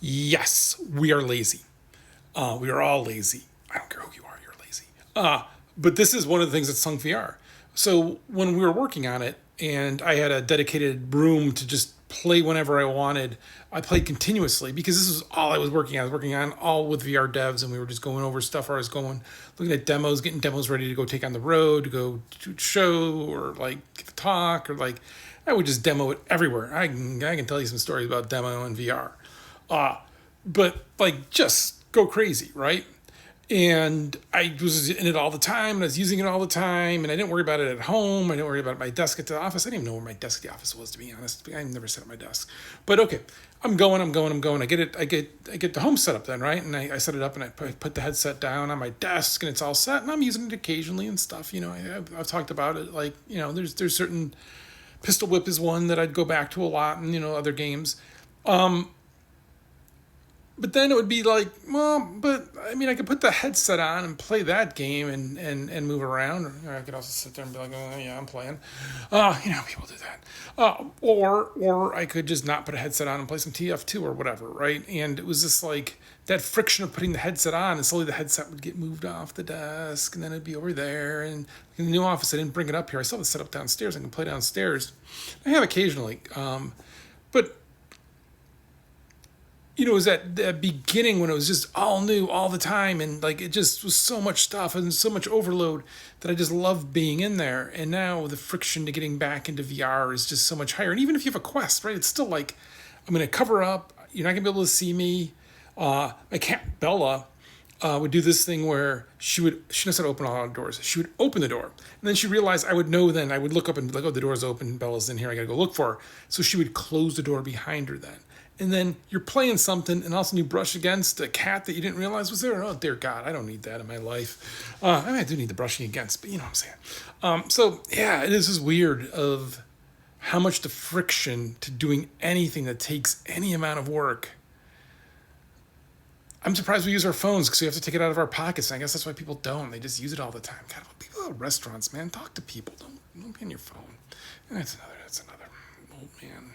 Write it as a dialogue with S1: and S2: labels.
S1: Yes, we are lazy. We are all lazy. I don't care who you are, you're lazy. But this is one of the things that's Sunk VR. So when we were working on it, and I had a dedicated room to just play whenever I wanted, I played continuously because this was all I was working on. I was working on all with VR devs, and we were just going over stuff. Where I was going, looking at demos, getting demos ready to go take on the road, to go to a show or like give a talk, or like I would just demo it everywhere. I can tell you some stories about demo and VR. Uh, but like just go crazy, right? And I was in it all the time, and I was using it all the time, and I didn't worry about it at home. I didn't worry about my desk at the office. I didn't even know where my desk at the office was, to be honest. I never set up my desk. But okay, I'm going. I get the home set up then, right? And I set it up, and I put the headset down on my desk, and it's all set, and I'm using it occasionally and stuff. I've talked about it, like there's certain Pistol Whip is one that I'd go back to a lot, and other games. But then it would be like, well, but I mean, I could put the headset on and play that game and move around. Or I could also sit there and be like, oh yeah, I'm playing. People do that. Or I could just not put a headset on and play some TF2 or whatever, right? And it was just like that friction of putting the headset on, and slowly the headset would get moved off the desk, and then it'd be over there. And in the new office, I didn't bring it up here. I still have it set up downstairs. I can play downstairs. I have occasionally, but it was at the beginning when it was just all new all the time, and like it just was so much stuff and so much overload that I just loved being in there. And now the friction to getting back into VR is just so much higher. And even if you have a Quest, right, it's still like I'm going to cover up. You're not going to be able to see me. My cat Bella would do this thing where she knows how to open all the doors. She would open the door, and then she realized I would know. Then I would look up and be like, oh, the door's open. Bella's in here. I got to go look for her. So she would close the door behind her then. And then you're playing something, and all of a sudden you brush against a cat that you didn't realize was there. Oh, dear God, I don't need that in my life. I mean, I do need the brushing against, but you know what I'm saying. So, yeah, it is just weird of how much the friction to doing anything that takes any amount of work. I'm surprised we use our phones because we have to take it out of our pockets. And I guess that's why people don't. They just use it all the time. God, people at restaurants, man, talk to people. Don't be on your phone. And that's another old man.